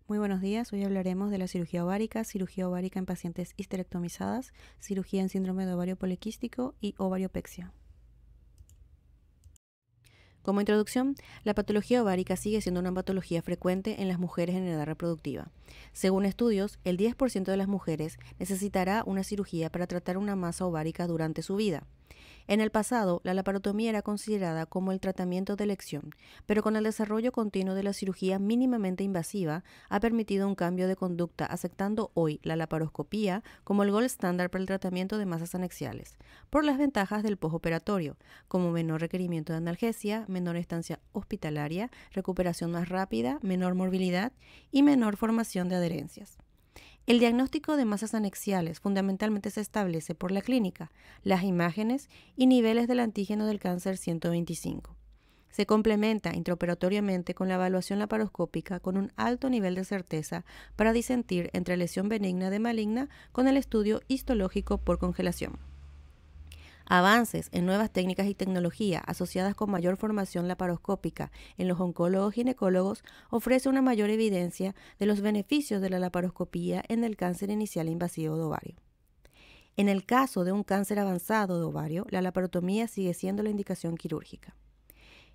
Muy buenos días, hoy hablaremos de la cirugía ovárica en pacientes histerectomizadas, cirugía en síndrome de ovario poliquístico y ovariopexia. Como introducción, la patología ovárica sigue siendo una patología frecuente en las mujeres en edad reproductiva. Según estudios, el 10% de las mujeres necesitará una cirugía para tratar una masa ovárica durante su vida. En el pasado, la laparotomía era considerada como el tratamiento de elección, pero con el desarrollo continuo de la cirugía mínimamente invasiva ha permitido un cambio de conducta, aceptando hoy la laparoscopía como el gold estándar para el tratamiento de masas anexiales, por las ventajas del postoperatorio, como menor requerimiento de analgesia, menor estancia hospitalaria, recuperación más rápida, menor morbilidad y menor formación de adherencias. El diagnóstico de masas anexiales fundamentalmente se establece por la clínica, las imágenes y niveles del antígeno del cáncer 125. Se complementa intraoperatoriamente con la evaluación laparoscópica con un alto nivel de certeza para disentir entre lesión benigna de maligna con el estudio histológico por congelación. Avances en nuevas técnicas y tecnología asociadas con mayor formación laparoscópica en los oncólogos ginecólogos ofrece una mayor evidencia de los beneficios de la laparoscopía en el cáncer inicial invasivo de ovario. En el caso de un cáncer avanzado de ovario, la laparotomía sigue siendo la indicación quirúrgica.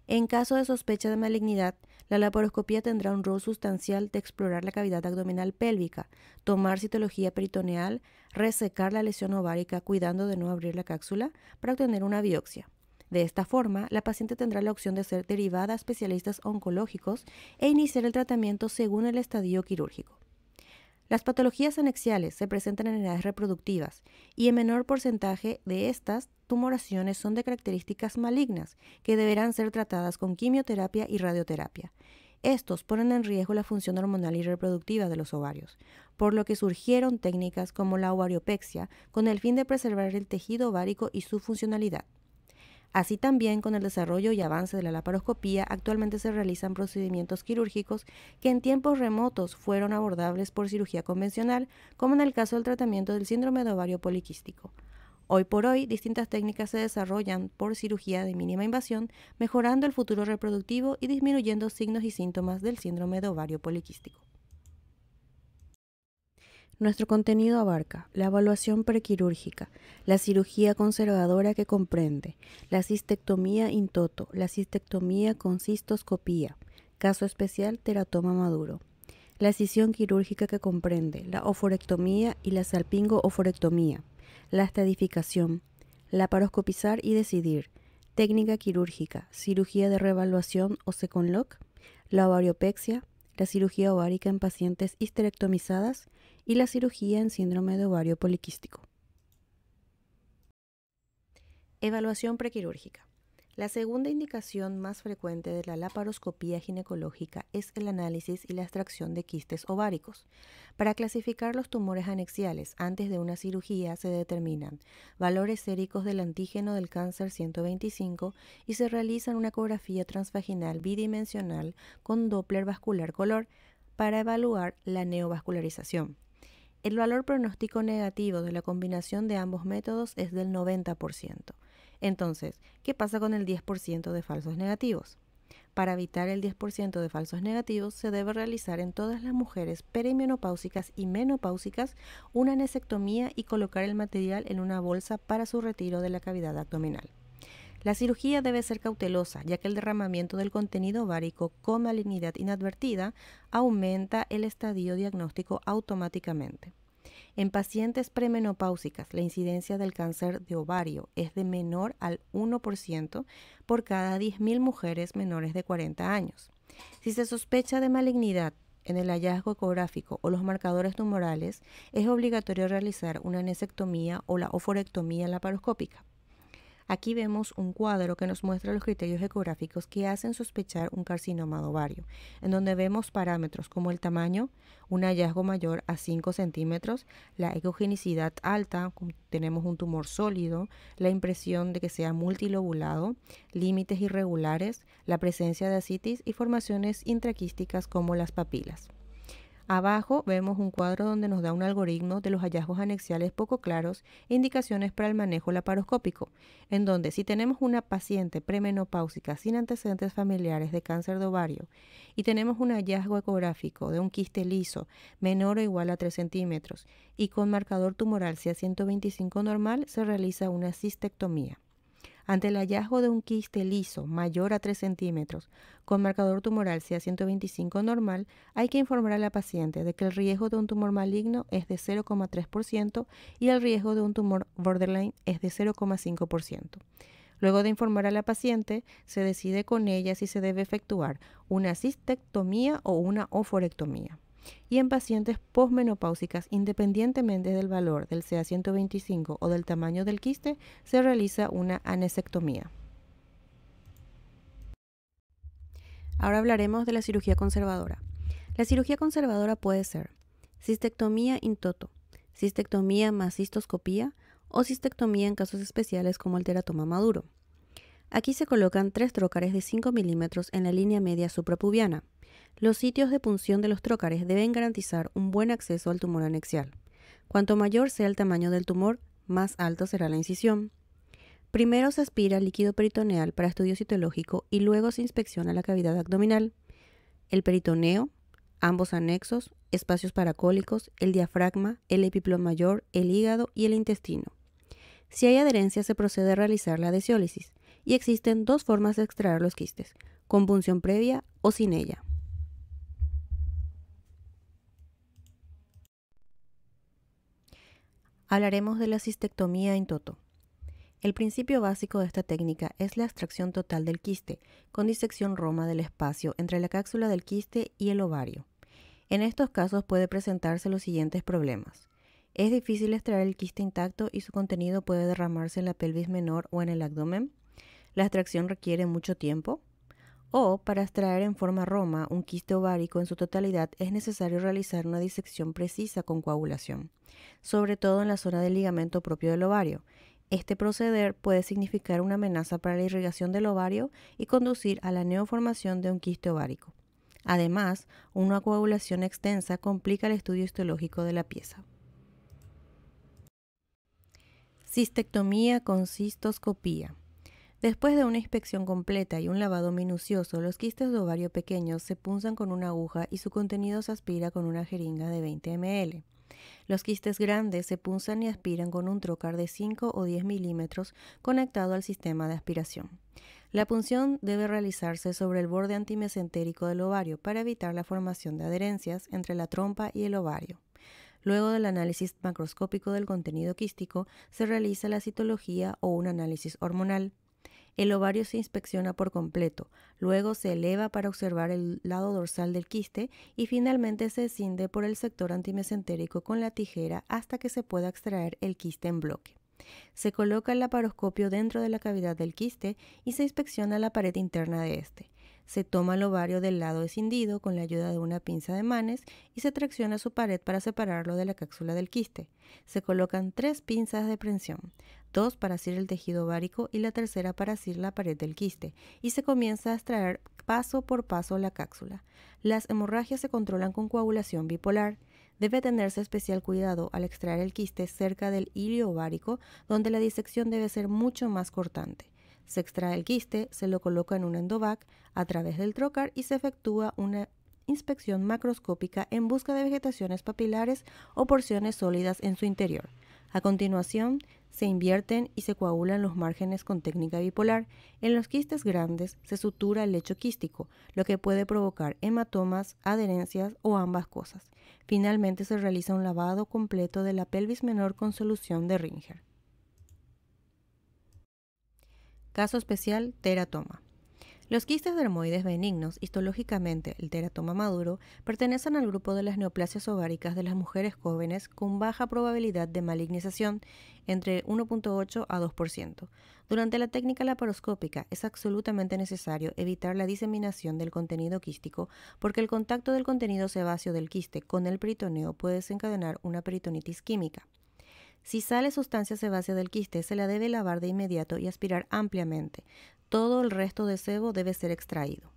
En caso de sospecha de malignidad, la laparoscopía tendrá un rol sustancial de explorar la cavidad abdominal pélvica, tomar citología peritoneal, resecar la lesión ovárica cuidando de no abrir la cápsula para obtener una biopsia. De esta forma, la paciente tendrá la opción de ser derivada a especialistas oncológicos e iniciar el tratamiento según el estadio quirúrgico. Las patologías anexiales se presentan en edades reproductivas y en menor porcentaje de estas tumoraciones son de características malignas que deberán ser tratadas con quimioterapia y radioterapia. Estos ponen en riesgo la función hormonal y reproductiva de los ovarios, por lo que surgieron técnicas como la ovariopexia con el fin de preservar el tejido ovárico y su funcionalidad. Así también, con el desarrollo y avance de la laparoscopía, actualmente se realizan procedimientos quirúrgicos que en tiempos remotos fueron abordables por cirugía convencional, como en el caso del tratamiento del síndrome de ovario poliquístico. Hoy por hoy, distintas técnicas se desarrollan por cirugía de mínima invasión, mejorando el futuro reproductivo y disminuyendo signos y síntomas del síndrome de ovario poliquístico. Nuestro contenido abarca la evaluación prequirúrgica, la cirugía conservadora que comprende la cistectomía in toto, la cistectomía con cistoscopía, caso especial teratoma maduro, la escisión quirúrgica que comprende la oforectomía y la salpingo-oforectomía, la estadificación, laparoscopizar y decidir, técnica quirúrgica, cirugía de reevaluación o second lock, la ovariopexia, la cirugía ovárica en pacientes histerectomizadas y la cirugía en síndrome de ovario poliquístico. Evaluación prequirúrgica. La segunda indicación más frecuente de la laparoscopía ginecológica es el análisis y la extracción de quistes ováricos. Para clasificar los tumores anexiales antes de una cirugía se determinan valores séricos del antígeno del cáncer 125 y se realiza una ecografía transvaginal bidimensional con Doppler vascular color para evaluar la neovascularización. El valor pronóstico negativo de la combinación de ambos métodos es del 90%. Entonces, ¿qué pasa con el 10% de falsos negativos? Para evitar el 10% de falsos negativos, se debe realizar en todas las mujeres perimenopáusicas y menopáusicas una anesectomía y colocar el material en una bolsa para su retiro de la cavidad abdominal. La cirugía debe ser cautelosa, ya que el derramamiento del contenido ovárico con malignidad inadvertida aumenta el estadio diagnóstico automáticamente. En pacientes premenopáusicas, la incidencia del cáncer de ovario es de menor al 1% por cada 10.000 mujeres menores de 40 años. Si se sospecha de malignidad en el hallazgo ecográfico o los marcadores tumorales, es obligatorio realizar una anesectomía o la oforectomía laparoscópica. Aquí vemos un cuadro que nos muestra los criterios ecográficos que hacen sospechar un carcinoma de ovario, en donde vemos parámetros como el tamaño, un hallazgo mayor a 5 centímetros, la ecogenicidad alta, tenemos un tumor sólido, la impresión de que sea multilobulado, límites irregulares, la presencia de ascitis y formaciones intraquísticas como las papilas. Abajo vemos un cuadro donde nos da un algoritmo de los hallazgos anexiales poco claros e indicaciones para el manejo laparoscópico, en donde si tenemos una paciente premenopáusica sin antecedentes familiares de cáncer de ovario y tenemos un hallazgo ecográfico de un quiste liso menor o igual a 3 centímetros y con marcador tumoral CA125 normal, se realiza una cistectomía. Ante el hallazgo de un quiste liso mayor a 3 centímetros con marcador tumoral CA125 normal, hay que informar a la paciente de que el riesgo de un tumor maligno es de 0,3% y el riesgo de un tumor borderline es de 0,5%. Luego de informar a la paciente, se decide con ella si se debe efectuar una cistectomía o una oforectomía. Y en pacientes posmenopáusicas, independientemente del valor del CA125 o del tamaño del quiste, se realiza una anesectomía. Ahora hablaremos de la cirugía conservadora. La cirugía conservadora puede ser cistectomía in toto, cistectomía más cistoscopía o cistectomía en casos especiales como el teratoma maduro. Aquí se colocan 3 trócares de 5 milímetros en la línea media suprapubiana. Los sitios de punción de los trócares deben garantizar un buen acceso al tumor anexial. Cuanto mayor sea el tamaño del tumor, más alto será la incisión. Primero se aspira líquido peritoneal para estudio citológico y luego se inspecciona la cavidad abdominal, el peritoneo, ambos anexos, espacios paracólicos, el diafragma, el epiplón mayor, el hígado y el intestino. Si hay adherencia, se procede a realizar la adhesiólisis y existen 2 formas de extraer los quistes, con punción previa o sin ella. Hablaremos de la cistectomía in toto. El principio básico de esta técnica es la extracción total del quiste, con disección roma del espacio entre la cápsula del quiste y el ovario. En estos casos puede presentarse los siguientes problemas. Es difícil extraer el quiste intacto y su contenido puede derramarse en la pelvis menor o en el abdomen. La extracción requiere mucho tiempo. O, para extraer en forma roma un quiste ovárico en su totalidad, es necesario realizar una disección precisa con coagulación, sobre todo en la zona del ligamento propio del ovario. Este proceder puede significar una amenaza para la irrigación del ovario y conducir a la neoformación de un quiste ovárico. Además, una coagulación extensa complica el estudio histológico de la pieza. Cistectomía con cistoscopía. Después de una inspección completa y un lavado minucioso, los quistes de ovario pequeños se punzan con una aguja y su contenido se aspira con una jeringa de 20 ml. Los quistes grandes se punzan y aspiran con un trócar de 5 o 10 milímetros conectado al sistema de aspiración. La punción debe realizarse sobre el borde antimesentérico del ovario para evitar la formación de adherencias entre la trompa y el ovario. Luego del análisis macroscópico del contenido quístico, se realiza la citología o un análisis hormonal. El ovario se inspecciona por completo, luego se eleva para observar el lado dorsal del quiste y finalmente se escinde por el sector antimesentérico con la tijera hasta que se pueda extraer el quiste en bloque. Se coloca el laparoscopio dentro de la cavidad del quiste y se inspecciona la pared interna de este. Se toma el ovario del lado escindido con la ayuda de una pinza de Mannes y se tracciona su pared para separarlo de la cápsula del quiste. Se colocan 3 pinzas de prensión, 2 para asir el tejido ovárico y la tercera para asir la pared del quiste, y se comienza a extraer paso por paso la cápsula. Las hemorragias se controlan con coagulación bipolar. Debe tenerse especial cuidado al extraer el quiste cerca del hilio ovárico, donde la disección debe ser mucho más cortante. Se extrae el quiste, se lo coloca en un endovac a través del trócar y se efectúa una inspección macroscópica en busca de vegetaciones papilares o porciones sólidas en su interior. A continuación, se invierten y se coagulan los márgenes con técnica bipolar. En los quistes grandes se sutura el lecho quístico, lo que puede provocar hematomas, adherencias o ambas cosas. Finalmente se realiza un lavado completo de la pelvis menor con solución de Ringer. Caso especial, teratoma. Los quistes dermoides benignos, histológicamente el teratoma maduro, pertenecen al grupo de las neoplasias ováricas de las mujeres jóvenes con baja probabilidad de malignización, entre 1.8 a 2%. Durante la técnica laparoscópica es absolutamente necesario evitar la diseminación del contenido quístico porque el contacto del contenido sebáceo del quiste con el peritoneo puede desencadenar una peritonitis química. Si sale sustancia sebácea del quiste, se la debe lavar de inmediato y aspirar ampliamente. Todo el resto de sebo debe ser extraído.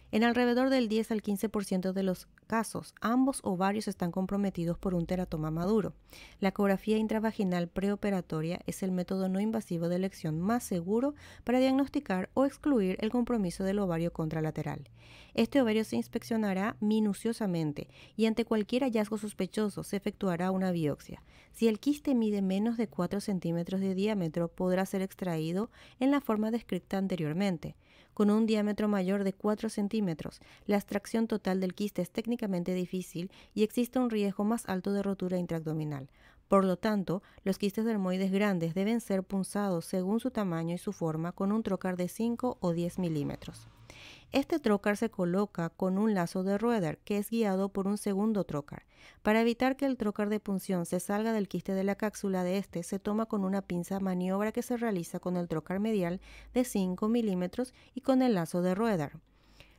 En alrededor del 10 al 15% de los casos, ambos ovarios están comprometidos por un teratoma maduro. La ecografía intravaginal preoperatoria es el método no invasivo de elección más seguro para diagnosticar o excluir el compromiso del ovario contralateral. Este ovario se inspeccionará minuciosamente y ante cualquier hallazgo sospechoso se efectuará una biopsia. Si el quiste mide menos de 4 centímetros de diámetro, podrá ser extraído en la forma descrita anteriormente. Con un diámetro mayor de 4 centímetros, la extracción total del quiste es técnicamente difícil y existe un riesgo más alto de rotura intraabdominal. Por lo tanto, los quistes dermoides grandes deben ser punzados según su tamaño y su forma con un trocar de 5 o 10 milímetros. Este trocar se coloca con un lazo de Roeder que es guiado por un segundo trocar. Para evitar que el trocar de punción se salga del quiste de la cápsula de este, se toma con una pinza maniobra que se realiza con el trocar medial de 5 milímetros y con el lazo de Roeder.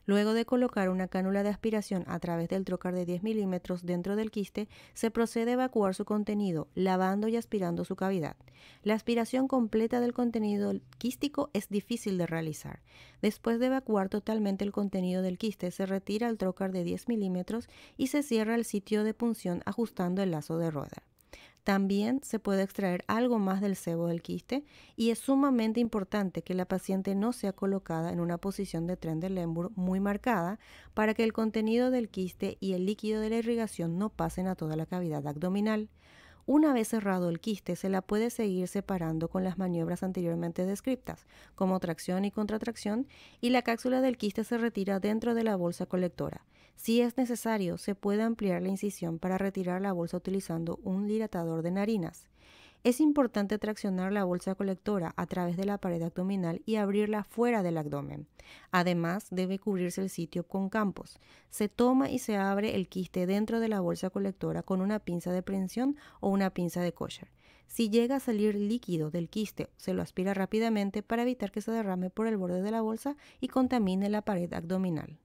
Luego de colocar una cánula de aspiración a través del trocar de 10 milímetros dentro del quiste, se procede a evacuar su contenido, lavando y aspirando su cavidad. La aspiración completa del contenido quístico es difícil de realizar. Después de evacuar totalmente el contenido del quiste, se retira el trocar de 10 milímetros y se cierra el sitio de punción ajustando el lazo de Roeder. También se puede extraer algo más del sebo del quiste y es sumamente importante que la paciente no sea colocada en una posición de Trendelenburg muy marcada para que el contenido del quiste y el líquido de la irrigación no pasen a toda la cavidad abdominal. Una vez cerrado el quiste, se la puede seguir separando con las maniobras anteriormente descritas, como tracción y contratracción, y la cápsula del quiste se retira dentro de la bolsa colectora. Si es necesario, se puede ampliar la incisión para retirar la bolsa utilizando un dilatador de narinas. Es importante traccionar la bolsa colectora a través de la pared abdominal y abrirla fuera del abdomen. Además, debe cubrirse el sitio con campos. Se toma y se abre el quiste dentro de la bolsa colectora con una pinza de prensión o una pinza de kosher. Si llega a salir líquido del quiste, se lo aspira rápidamente para evitar que se derrame por el borde de la bolsa y contamine la pared abdominal.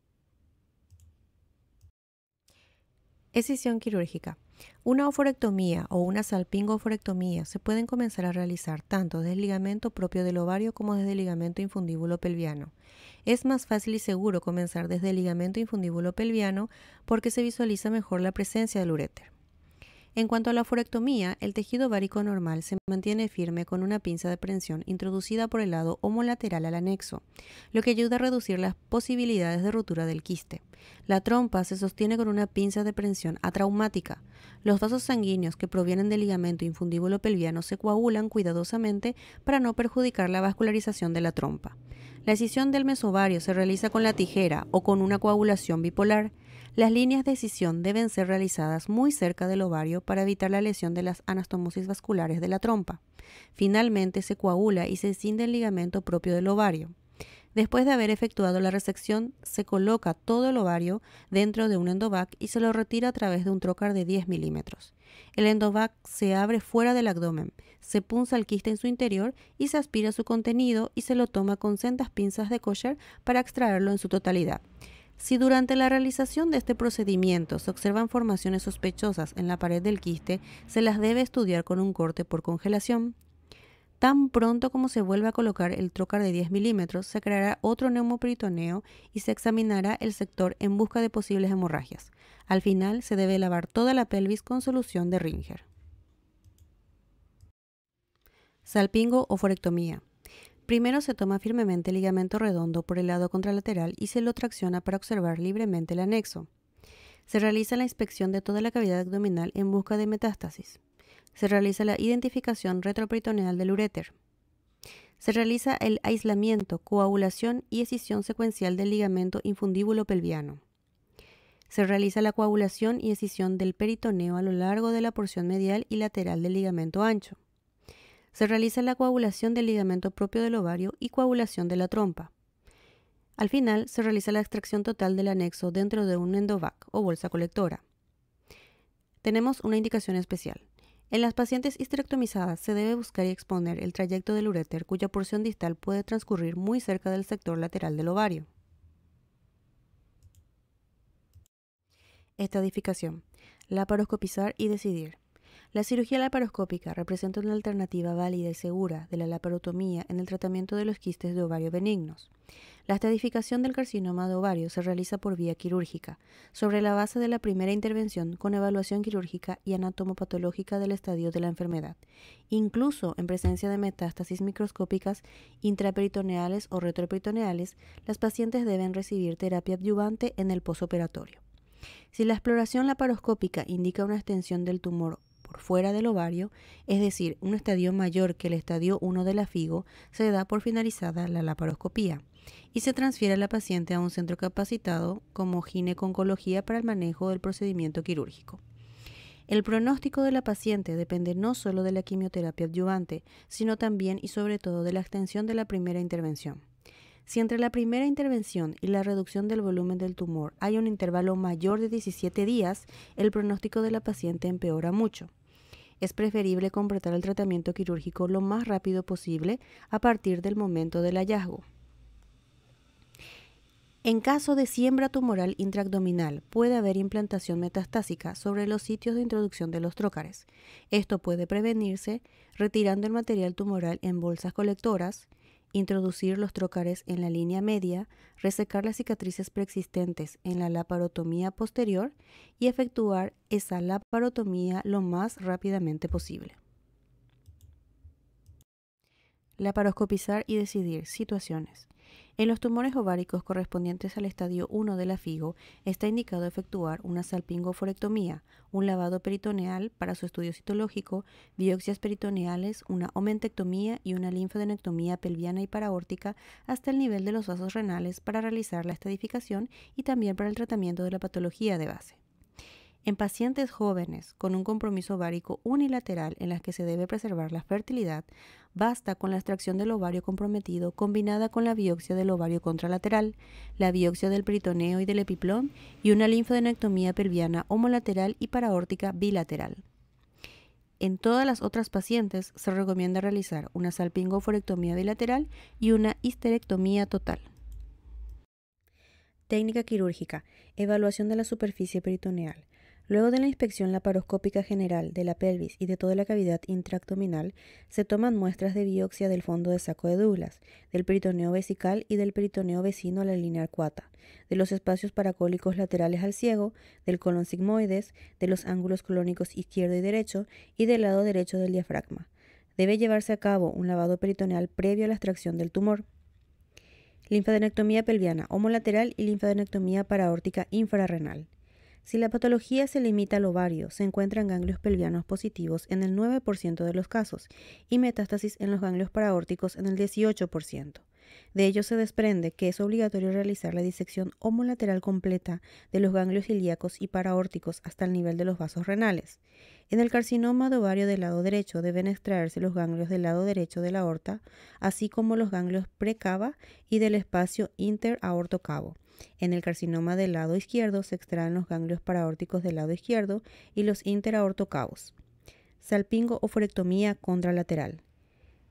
Escisión quirúrgica. Una oforectomía o una salpingo-oforectomía se pueden comenzar a realizar tanto desde el ligamento propio del ovario como desde el ligamento infundíbulo pelviano. Es más fácil y seguro comenzar desde el ligamento infundíbulo pelviano porque se visualiza mejor la presencia del uréter. En cuanto a la oforectomía, el tejido ovárico normal se mantiene firme con una pinza de prensión introducida por el lado homolateral al anexo, lo que ayuda a reducir las posibilidades de rotura del quiste. La trompa se sostiene con una pinza de prensión atraumática. Los vasos sanguíneos que provienen del ligamento infundíbulo pelviano se coagulan cuidadosamente para no perjudicar la vascularización de la trompa. La escisión del mesovario se realiza con la tijera o con una coagulación bipolar. Las líneas de escisión deben ser realizadas muy cerca del ovario para evitar la lesión de las anastomosis vasculares de la trompa. Finalmente se coagula y se escinde el ligamento propio del ovario. Después de haber efectuado la resección, se coloca todo el ovario dentro de un endovac y se lo retira a través de un trocar de 10 milímetros. El endovac se abre fuera del abdomen, se punza el quiste en su interior y se aspira su contenido y se lo toma con sendas pinzas de kosher para extraerlo en su totalidad. Si durante la realización de este procedimiento se observan formaciones sospechosas en la pared del quiste, se las debe estudiar con un corte por congelación. Tan pronto como se vuelva a colocar el trocar de 10 milímetros, se creará otro neumoperitoneo y se examinará el sector en busca de posibles hemorragias. Al final, se debe lavar toda la pelvis con solución de Ringer. Salpingo o forectomía. Primero se toma firmemente el ligamento redondo por el lado contralateral y se lo tracciona para observar libremente el anexo. Se realiza la inspección de toda la cavidad abdominal en busca de metástasis. Se realiza la identificación retroperitoneal del uréter. Se realiza el aislamiento, coagulación y escisión secuencial del ligamento infundíbulo pelviano. Se realiza la coagulación y escisión del peritoneo a lo largo de la porción medial y lateral del ligamento ancho. Se realiza la coagulación del ligamento propio del ovario y coagulación de la trompa. Al final, se realiza la extracción total del anexo dentro de un endovac o bolsa colectora. Tenemos una indicación especial. En las pacientes histerectomizadas se debe buscar y exponer el trayecto del uréter cuya porción distal puede transcurrir muy cerca del sector lateral del ovario. Estadificación. Laparoscopizar y decidir. La cirugía laparoscópica representa una alternativa válida y segura de la laparotomía en el tratamiento de los quistes de ovario benignos. La estadificación del carcinoma de ovario se realiza por vía quirúrgica, sobre la base de la primera intervención con evaluación quirúrgica y anatomopatológica del estadio de la enfermedad, incluso en presencia de metástasis microscópicas intraperitoneales o retroperitoneales. Las pacientes deben recibir terapia adyuvante en el posoperatorio. Si la exploración laparoscópica indica una extensión del tumor por fuera del ovario, es decir, un estadio mayor que el estadio 1 de la FIGO, se da por finalizada la laparoscopía y se transfiere a la paciente a un centro capacitado como gineco-oncología para el manejo del procedimiento quirúrgico. El pronóstico de la paciente depende no solo de la quimioterapia adyuvante, sino también y sobre todo de la extensión de la primera intervención. Si entre la primera intervención y la reducción del volumen del tumor hay un intervalo mayor de 17 días, el pronóstico de la paciente empeora mucho. Es preferible completar el tratamiento quirúrgico lo más rápido posible a partir del momento del hallazgo. En caso de siembra tumoral intraabdominal, puede haber implantación metastásica sobre los sitios de introducción de los trócares. Esto puede prevenirse retirando el material tumoral en bolsas colectoras, introducir los trócares en la línea media, resecar las cicatrices preexistentes en la laparotomía posterior y efectuar esa laparotomía lo más rápidamente posible. Laparoscopizar y decidir situaciones. En los tumores ováricos correspondientes al estadio 1 de la FIGO está indicado efectuar una salpingoforectomía, un lavado peritoneal para su estudio citológico, biopsias peritoneales, una omentectomía y una linfadenectomía pelviana y paraórtica hasta el nivel de los vasos renales para realizar la estadificación y también para el tratamiento de la patología de base. En pacientes jóvenes con un compromiso ovárico unilateral en las que se debe preservar la fertilidad, basta con la extracción del ovario comprometido combinada con la biopsia del ovario contralateral, la biopsia del peritoneo y del epiplón y una linfadenectomía pelviana homolateral y paraórtica bilateral. En todas las otras pacientes se recomienda realizar una salpingoforectomía bilateral y una histerectomía total. Técnica quirúrgica. Evaluación de la superficie peritoneal. Luego de la inspección laparoscópica general de la pelvis y de toda la cavidad intraabdominal, se toman muestras de biopsia del fondo de saco de Douglas, del peritoneo vesical y del peritoneo vecino a la línea arcuata, de los espacios paracólicos laterales al ciego, del colon sigmoides, de los ángulos colónicos izquierdo y derecho y del lado derecho del diafragma. Debe llevarse a cabo un lavado peritoneal previo a la extracción del tumor. Linfadenectomía pelviana homolateral y linfadenectomía paraórtica infrarrenal. Si la patología se limita al ovario, se encuentran ganglios pelvianos positivos en el 9% de los casos y metástasis en los ganglios paraórticos en el 18%. De ello se desprende que es obligatorio realizar la disección homolateral completa de los ganglios ilíacos y paraórticos hasta el nivel de los vasos renales. En el carcinoma de ovario del lado derecho deben extraerse los ganglios del lado derecho de la aorta, así como los ganglios precava y del espacio interaortocavo. En el carcinoma del lado izquierdo se extraen los ganglios paraórticos del lado izquierdo y los interaortocavos. Salpingo-oforectomía contralateral.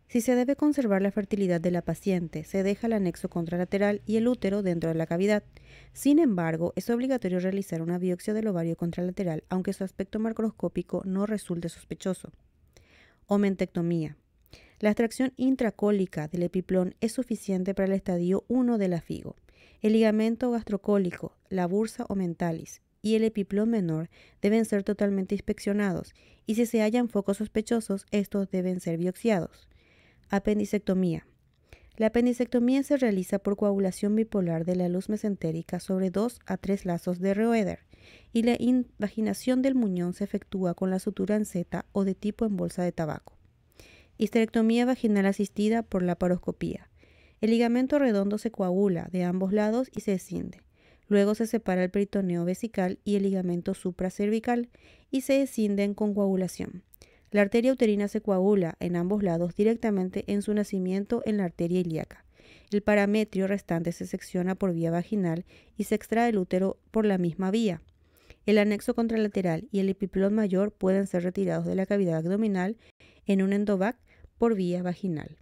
Si se debe conservar la fertilidad de la paciente, se deja el anexo contralateral y el útero dentro de la cavidad. Sin embargo, es obligatorio realizar una biopsia del ovario contralateral, aunque su aspecto macroscópico no resulte sospechoso. Omentectomía. La extracción intracólica del epiplón es suficiente para el estadio 1 de la FIGO. El ligamento gastrocólico, la bursa omentalis y el epiplón menor deben ser totalmente inspeccionados y si se hallan focos sospechosos, estos deben ser biopsiados. Apendicectomía. La apendicectomía se realiza por coagulación bipolar de la luz mesentérica sobre 2 a 3 lazos de Roeder y la invaginación del muñón se efectúa con la sutura en seta o de tipo en bolsa de tabaco. Histerectomía vaginal asistida por laparoscopía. El ligamento redondo se coagula de ambos lados y se escinde. Luego se separa el peritoneo vesical y el ligamento supracervical y se escinden con coagulación. La arteria uterina se coagula en ambos lados directamente en su nacimiento en la arteria ilíaca. El parametrio restante se secciona por vía vaginal y se extrae el útero por la misma vía. El anexo contralateral y el epiplón mayor pueden ser retirados de la cavidad abdominal en un endovac por vía vaginal.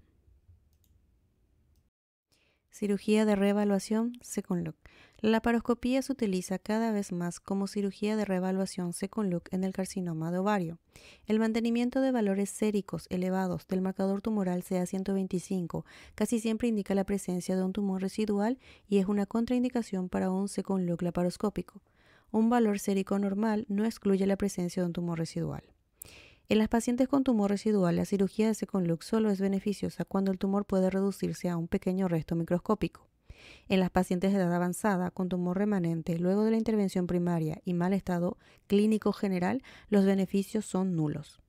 Cirugía de reevaluación Second Look. La laparoscopía se utiliza cada vez más como cirugía de reevaluación second look en el carcinoma de ovario. El mantenimiento de valores séricos elevados del marcador tumoral CA125 casi siempre indica la presencia de un tumor residual y es una contraindicación para un second look laparoscópico. Un valor sérico normal no excluye la presencia de un tumor residual. En las pacientes con tumor residual, la cirugía de second look solo es beneficiosa cuando el tumor puede reducirse a un pequeño resto microscópico. En las pacientes de edad avanzada con tumor remanente luego de la intervención primaria y mal estado clínico general, los beneficios son nulos.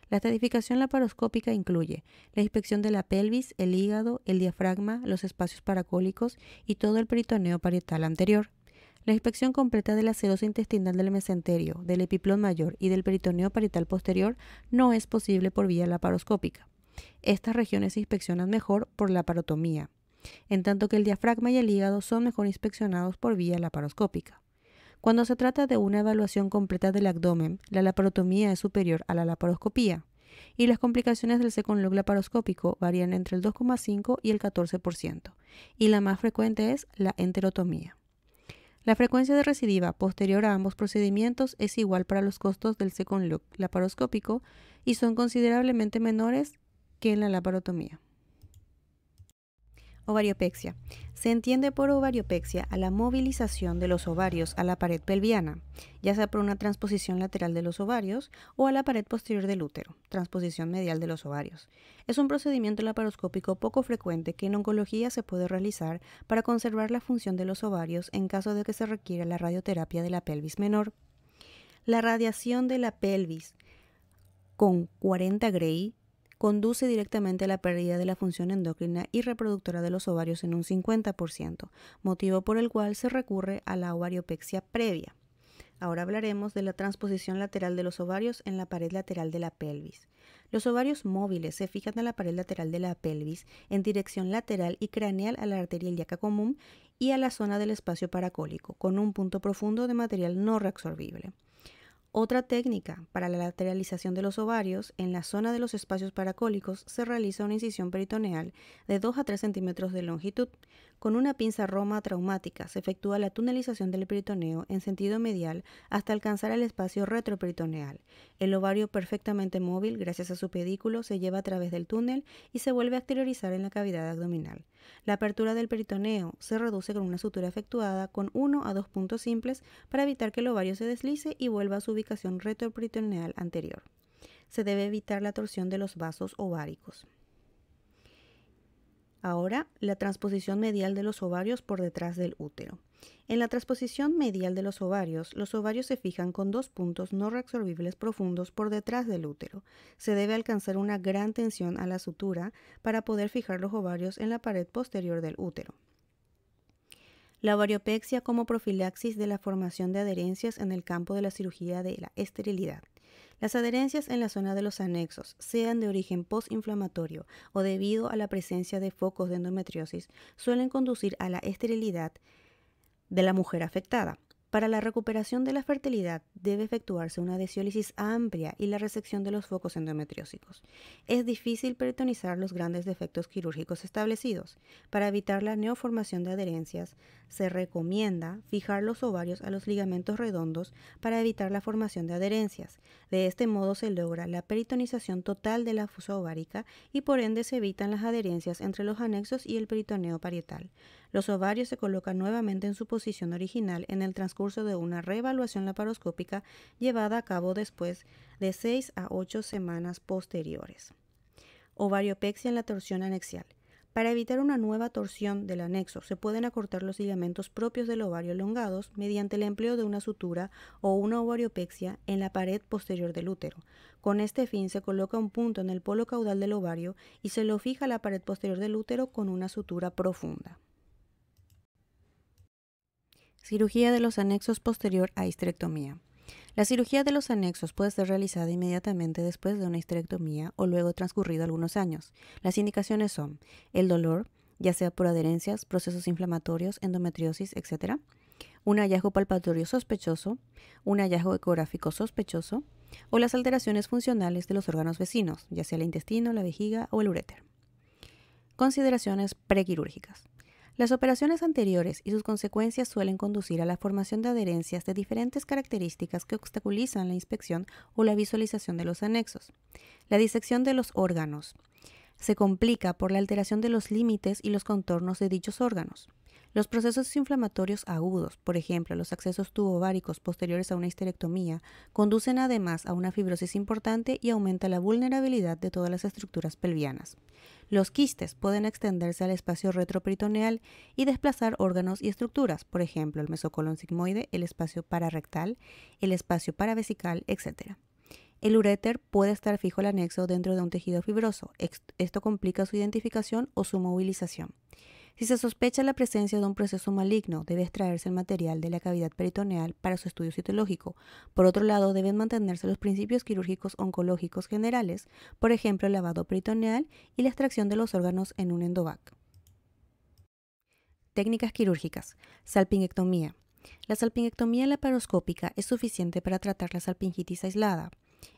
La estratificación laparoscópica incluye la inspección de la pelvis, el hígado, el diafragma, los espacios paracólicos y todo el peritoneo parietal anterior. La inspección completa de la serosa intestinal del mesenterio, del epiplón mayor y del peritoneo parietal posterior no es posible por vía laparoscópica. Estas regiones se inspeccionan mejor por laparotomía, en tanto que el diafragma y el hígado son mejor inspeccionados por vía laparoscópica. Cuando se trata de una evaluación completa del abdomen, la laparotomía es superior a la laparoscopía, y las complicaciones del second look laparoscópico varían entre el 2,5 y el 14%, y la más frecuente es la enterotomía. La frecuencia de recidiva posterior a ambos procedimientos es igual para los costos del second look laparoscópico y son considerablemente menores que en la laparotomía. Ovariopexia. Se entiende por ovariopexia a la movilización de los ovarios a la pared pelviana, ya sea por una transposición lateral de los ovarios o a la pared posterior del útero, transposición medial de los ovarios. Es un procedimiento laparoscópico poco frecuente que en oncología se puede realizar para conservar la función de los ovarios en caso de que se requiera la radioterapia de la pelvis menor. La radiación de la pelvis con 40 Gray conduce directamente a la pérdida de la función endocrina y reproductora de los ovarios en un 50%, motivo por el cual se recurre a la ovariopexia previa. Ahora hablaremos de la transposición lateral de los ovarios en la pared lateral de la pelvis. Los ovarios móviles se fijan a la pared lateral de la pelvis en dirección lateral y craneal a la arteria ilíaca común y a la zona del espacio paracólico, con un punto profundo de material no reabsorbible. Otra técnica para la lateralización de los ovarios, en la zona de los espacios paracólicos se realiza una incisión peritoneal de 2 a 3 centímetros de longitud. Con una pinza roma traumática se efectúa la tunelización del peritoneo en sentido medial hasta alcanzar el espacio retroperitoneal. El ovario perfectamente móvil, gracias a su pedículo, se lleva a través del túnel y se vuelve a exteriorizar en la cavidad abdominal. La apertura del peritoneo se reduce con una sutura efectuada con 1 a 2 puntos simples para evitar que el ovario se deslice y vuelva a su ubicación retroperitoneal anterior. Se debe evitar la torsión de los vasos ováricos. Ahora, la transposición medial de los ovarios por detrás del útero. En la transposición medial de los ovarios se fijan con 2 puntos no reabsorbibles profundos por detrás del útero. Se debe alcanzar una gran tensión a la sutura para poder fijar los ovarios en la pared posterior del útero. La ovariopexia como profilaxis de la formación de adherencias en el campo de la cirugía de la esterilidad. Las adherencias en la zona de los anexos, sean de origen postinflamatorio o debido a la presencia de focos de endometriosis, suelen conducir a la esterilidad de la mujer afectada. Para la recuperación de la fertilidad debe efectuarse una desciolisis amplia y la resección de los focos endometriósicos. Es difícil peritonizar los grandes defectos quirúrgicos establecidos. Para evitar la neoformación de adherencias, se recomienda fijar los ovarios a los ligamentos redondos para evitar la formación de adherencias. De este modo se logra la peritonización total de la fosa ovárica y por ende se evitan las adherencias entre los anexos y el peritoneo parietal. Los ovarios se colocan nuevamente en su posición original en el transcurso de una reevaluación laparoscópica llevada a cabo después de 6 a 8 semanas posteriores. Ovariopexia en la torsión anexial. Para evitar una nueva torsión del anexo, se pueden acortar los ligamentos propios del ovario elongados mediante el empleo de una sutura o una ovariopexia en la pared posterior del útero. Con este fin se coloca un punto en el polo caudal del ovario y se lo fija a la pared posterior del útero con una sutura profunda. Cirugía de los anexos posterior a histerectomía. La cirugía de los anexos puede ser realizada inmediatamente después de una histerectomía o luego transcurrido algunos años. Las indicaciones son el dolor, ya sea por adherencias, procesos inflamatorios, endometriosis, etc., un hallazgo palpatorio sospechoso, un hallazgo ecográfico sospechoso o las alteraciones funcionales de los órganos vecinos, ya sea el intestino, la vejiga o el uréter. Consideraciones prequirúrgicas. Las operaciones anteriores y sus consecuencias suelen conducir a la formación de adherencias de diferentes características que obstaculizan la inspección o la visualización de los anexos. La disección de los órganos se complica por la alteración de los límites y los contornos de dichos órganos. Los procesos inflamatorios agudos, por ejemplo, los accesos tubováricos posteriores a una histerectomía, conducen además a una fibrosis importante y aumenta la vulnerabilidad de todas las estructuras pelvianas. Los quistes pueden extenderse al espacio retroperitoneal y desplazar órganos y estructuras, por ejemplo, el mesocolon sigmoide, el espacio pararrectal, el espacio paravesical, etc. El uréter puede estar fijo al anexo dentro de un tejido fibroso. Esto complica su identificación o su movilización. Si se sospecha la presencia de un proceso maligno, debe extraerse el material de la cavidad peritoneal para su estudio citológico. Por otro lado, deben mantenerse los principios quirúrgicos oncológicos generales, por ejemplo, el lavado peritoneal y la extracción de los órganos en un endovac. Técnicas quirúrgicas. Salpingectomía. La salpingectomía laparoscópica es suficiente para tratar la salpingitis aislada.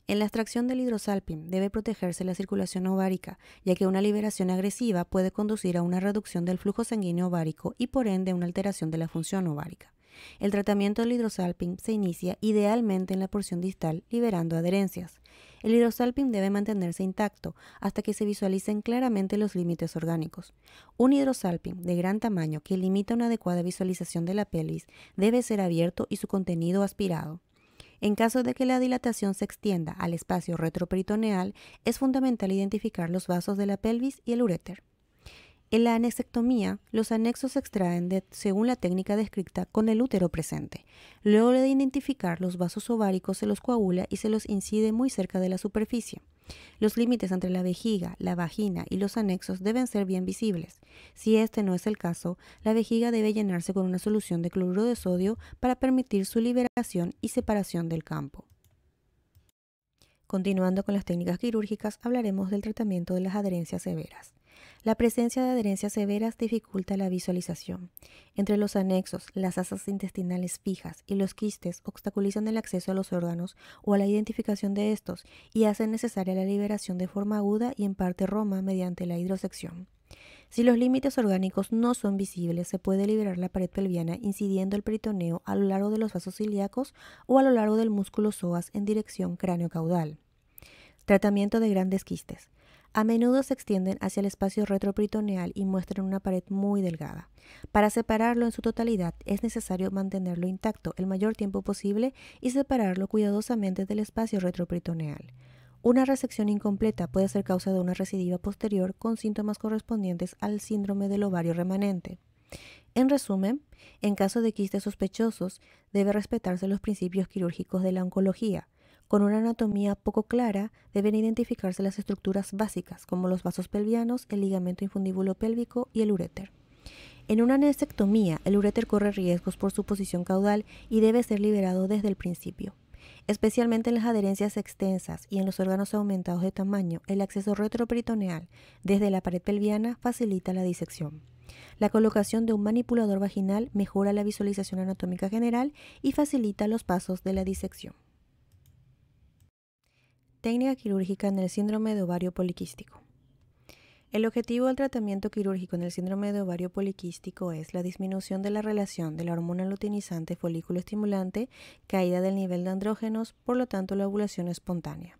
En la extracción del hidrosalping debe protegerse la circulación ovárica, ya que una liberación agresiva puede conducir a una reducción del flujo sanguíneo ovárico y por ende una alteración de la función ovárica. El tratamiento del hidrosalping se inicia idealmente en la porción distal, liberando adherencias. El hidrosalping debe mantenerse intacto hasta que se visualicen claramente los límites orgánicos. Un hidrosalping de gran tamaño que limita una adecuada visualización de la pelvis debe ser abierto y su contenido aspirado. En caso de que la dilatación se extienda al espacio retroperitoneal, es fundamental identificar los vasos de la pelvis y el uréter. En la anexectomía, los anexos se extraen según la técnica descrita con el útero presente. Luego de identificar los vasos ováricos, se los coagula y se los incide muy cerca de la superficie. Los límites entre la vejiga, la vagina y los anexos deben ser bien visibles. Si este no es el caso, la vejiga debe llenarse con una solución de cloruro de sodio para permitir su liberación y separación del campo. Continuando con las técnicas quirúrgicas, hablaremos del tratamiento de las adherencias severas. La presencia de adherencias severas dificulta la visualización. Entre los anexos, las asas intestinales fijas y los quistes obstaculizan el acceso a los órganos o a la identificación de estos y hacen necesaria la liberación de forma aguda y en parte roma mediante la hidrosección. Si los límites orgánicos no son visibles, se puede liberar la pared pelviana incidiendo el peritoneo a lo largo de los vasos ilíacos o a lo largo del músculo psoas en dirección cráneo-caudal. Tratamiento de grandes quistes. A menudo se extienden hacia el espacio retroperitoneal y muestran una pared muy delgada. Para separarlo en su totalidad es necesario mantenerlo intacto el mayor tiempo posible y separarlo cuidadosamente del espacio retroperitoneal. Una resección incompleta puede ser causa de una recidiva posterior con síntomas correspondientes al síndrome del ovario remanente. En resumen, en caso de quistes sospechosos, debe respetarse los principios quirúrgicos de la oncología. Con una anatomía poco clara, deben identificarse las estructuras básicas, como los vasos pelvianos, el ligamento infundíbulo pélvico y el uréter. En una anexectomía, el uréter corre riesgos por su posición caudal y debe ser liberado desde el principio. Especialmente en las adherencias extensas y en los órganos aumentados de tamaño, el acceso retroperitoneal desde la pared pelviana facilita la disección. La colocación de un manipulador vaginal mejora la visualización anatómica general y facilita los pasos de la disección. Técnica quirúrgica en el síndrome de ovario poliquístico. El objetivo del tratamiento quirúrgico en el síndrome de ovario poliquístico es la disminución de la relación de la hormona luteinizante folículo estimulante, caída del nivel de andrógenos, por lo tanto la ovulación espontánea.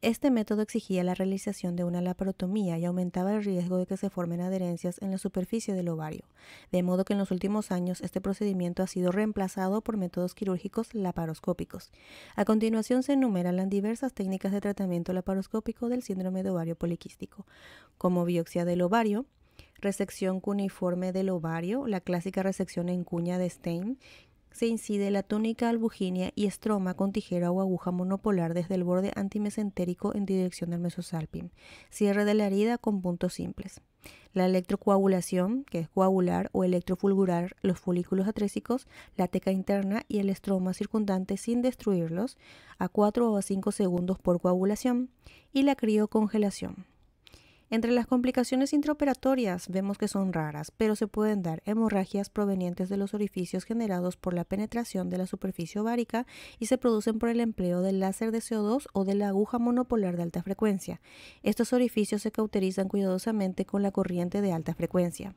Este método exigía la realización de una laparotomía y aumentaba el riesgo de que se formen adherencias en la superficie del ovario, de modo que en los últimos años este procedimiento ha sido reemplazado por métodos quirúrgicos laparoscópicos. A continuación se enumeran las diversas técnicas de tratamiento laparoscópico del síndrome de ovario poliquístico, como biopsia del ovario, resección cuneiforme del ovario, la clásica resección en cuña de Stein. Se incide la túnica albuginea y estroma con tijera o aguja monopolar desde el borde antimesentérico en dirección del mesosalping. Cierre de la herida con puntos simples. La electrocoagulación, que es coagular o electrofulgurar los folículos atrésicos, la teca interna y el estroma circundante sin destruirlos, a 4 o a 5 segundos por coagulación. Y la criocongelación. Entre las complicaciones intraoperatorias vemos que son raras, pero se pueden dar hemorragias provenientes de los orificios generados por la penetración de la superficie ovárica y se producen por el empleo del láser de CO2 o de la aguja monopolar de alta frecuencia. Estos orificios se cauterizan cuidadosamente con la corriente de alta frecuencia.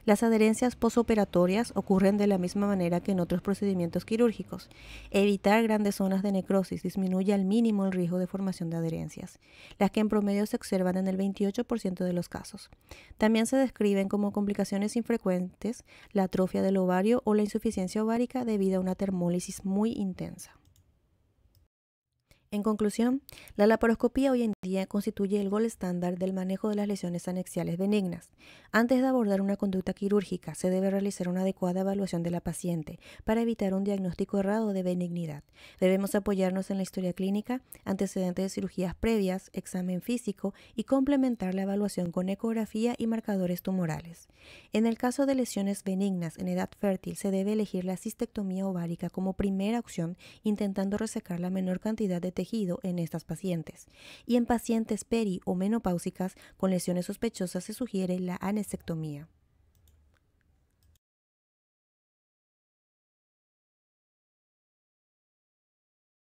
Las adherencias posoperatorias ocurren de la misma manera que en otros procedimientos quirúrgicos. Evitar grandes zonas de necrosis disminuye al mínimo el riesgo de formación de adherencias, las que en promedio se observan en el 28% de los casos. También se describen como complicaciones infrecuentes la atrofia del ovario o la insuficiencia ovárica debido a una termólisis muy intensa. En conclusión, la laparoscopía hoy en día constituye el gold estándar del manejo de las lesiones anexiales benignas. Antes de abordar una conducta quirúrgica, se debe realizar una adecuada evaluación de la paciente para evitar un diagnóstico errado de benignidad. Debemos apoyarnos en la historia clínica, antecedentes de cirugías previas, examen físico y complementar la evaluación con ecografía y marcadores tumorales. En el caso de lesiones benignas en edad fértil, se debe elegir la cistectomía ovárica como primera opción, intentando resecar la menor cantidad de tejido en estas pacientes. Y en pacientes peri o menopáusicas con lesiones sospechosas se sugiere la anestectomía.